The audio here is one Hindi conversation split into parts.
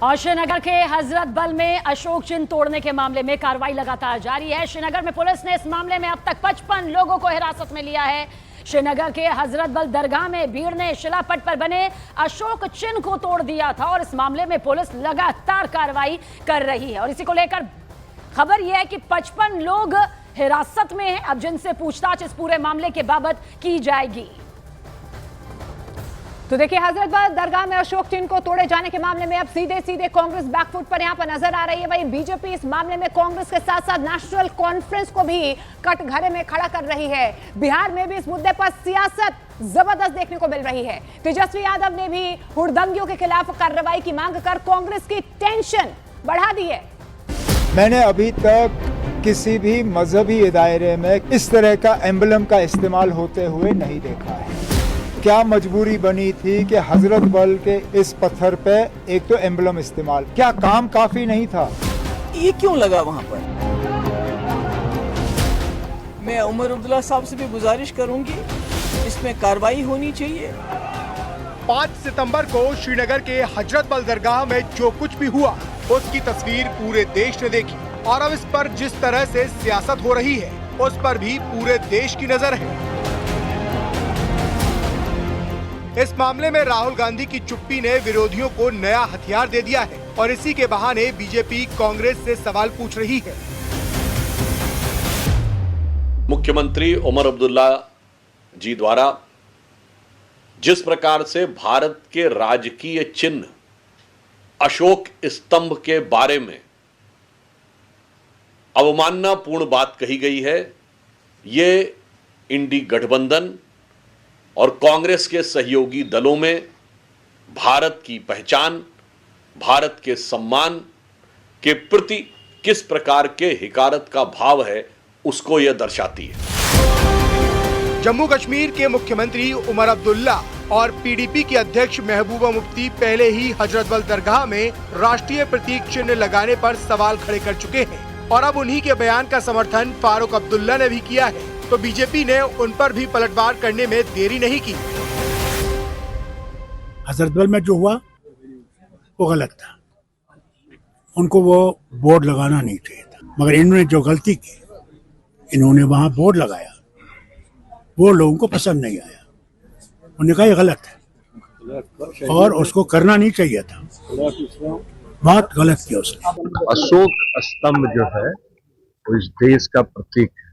और श्रीनगर के हजरत बल में अशोक चिन्ह तोड़ने के मामले में कार्रवाई लगातार जारी है। श्रीनगर में पुलिस ने इस मामले में अब तक 55 लोगों को हिरासत में लिया है। श्रीनगर के हजरत बल दरगाह में भीड़ ने शिलापट पर बने अशोक चिन्ह को तोड़ दिया था और इस मामले में पुलिस लगातार कार्रवाई कर रही है। और इसी को लेकर खबर यह है कि 55 लोग हिरासत में हैं, अब जिनसे पूछताछ इस पूरे मामले के बाबत की जाएगी। तो देखिए, हजरतबल दरगाह में अशोक चिन्ह को तोड़े जाने के मामले में अब सीधे सीधे कांग्रेस बैकफुट पर यहां पर नजर आ रही है। वहीं बीजेपी इस मामले में कांग्रेस के साथ साथ नेशनल कॉन्फ्रेंस को भी कटघरे में खड़ा कर रही है। बिहार में भी इस मुद्दे पर सियासत जबरदस्त देखने को मिल रही है। तेजस्वी यादव ने भी हुड़दंगियों के खिलाफ कार्रवाई की मांग कर कांग्रेस की टेंशन बढ़ा दी है। मैंने अभी तक किसी भी मजहबी दायरे में इस तरह का एम्बलम का इस्तेमाल होते हुए नहीं देखा है। क्या मजबूरी बनी थी कि हजरत बल के इस पत्थर पे एक तो एम्बलम इस्तेमाल, क्या काम काफी नहीं था? ये क्यों लगा वहां पर? मैं उमर अब्दुल्ला साहब से भी गुजारिश करूंगी, इसमें कार्रवाई होनी चाहिए। 5 सितंबर को श्रीनगर के हजरत बल दरगाह में जो कुछ भी हुआ उसकी तस्वीर पूरे देश ने देखी और अब इस पर जिस तरह से सियासत हो रही है उस पर भी पूरे देश की नजर है। इस मामले में राहुल गांधी की चुप्पी ने विरोधियों को नया हथियार दे दिया है और इसी के बहाने बीजेपी कांग्रेस से सवाल पूछ रही है। मुख्यमंत्री उमर अब्दुल्ला जी द्वारा जिस प्रकार से भारत के राजकीय चिन्ह अशोक स्तंभ के बारे में अवमाननापूर्ण बात कही गई है, ये इंडी गठबंधन और कांग्रेस के सहयोगी दलों में भारत की पहचान, भारत के सम्मान के प्रति किस प्रकार के हिकारत का भाव है उसको यह दर्शाती है। जम्मू कश्मीर के मुख्यमंत्री उमर अब्दुल्ला और पीडीपी की अध्यक्ष महबूबा मुफ्ती पहले ही हजरत बल दरगाह में राष्ट्रीय प्रतीक चिन्ह लगाने पर सवाल खड़े कर चुके हैं और अब उन्हीं के बयान का समर्थन फारूक अब्दुल्ला ने भी किया है, तो बीजेपी ने उन पर भी पलटवार करने में देरी नहीं की। हजरतबल में जो हुआ वो गलत था, उनको वो बोर्ड लगाना नहीं चाहिए था, मगर इन्होंने जो गलती की, इन्होंने वहां बोर्ड लगाया, वो लोगों को पसंद नहीं आया, उन्होंने कहा ये गलत है और उसको करना नहीं चाहिए था, बहुत गलत किया उसने। अशोक स्तंभ जो है वो इस देश का प्रतीक है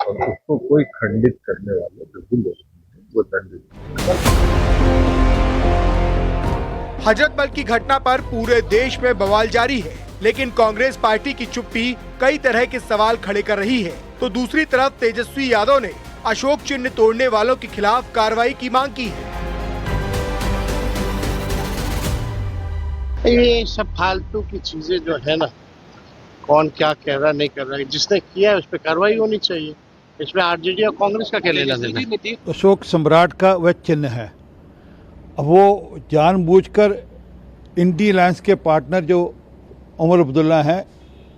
और उसको कोई खंडित करने वाले बिल्कुल वो दंडित। हजरत बल की घटना पर पूरे देश में बवाल जारी है, लेकिन कांग्रेस पार्टी की चुप्पी कई तरह के सवाल खड़े कर रही है, तो दूसरी तरफ तेजस्वी यादव ने अशोक चिन्ह तोड़ने वालों के खिलाफ कार्रवाई की मांग की है। ये सब फालतू की चीजें जो है ना, कौन क्या कह रहा नहीं कर रहा है, जिसने किया है उस पर कार्रवाई होनी चाहिए। इसमें आरजेडी और कांग्रेस का क्या लेना देना? अशोक सम्राट का वह चिन्ह है, अब वो जानबूझकर इंडी अलायंस के पार्टनर जो उमर अब्दुल्ला हैं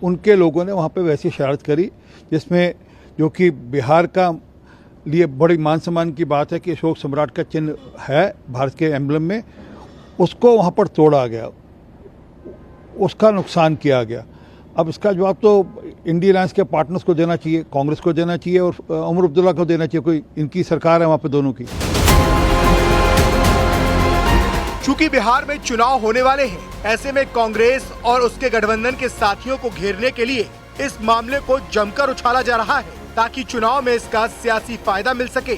उनके लोगों ने वहाँ पे वैसी शरारत करी, जिसमें जो कि बिहार का लिए बड़ी मान सम्मान की बात है कि अशोक सम्राट का चिन्ह है भारत के एम्बलम में, उसको वहाँ पर तोड़ा गया, उसका नुकसान किया गया। अब इसका जवाब तो इंडी अलायंस के पार्टनर्स को देना चाहिए, कांग्रेस को देना चाहिए और उमर अब्दुल्ला को देना चाहिए, कोई इनकी सरकार है वहाँ पे दोनों की। चूंकि बिहार में चुनाव होने वाले हैं, ऐसे में कांग्रेस और उसके गठबंधन के साथियों को घेरने के लिए इस मामले को जमकर उछाला जा रहा है ताकि चुनाव में इसका सियासी फायदा मिल सके।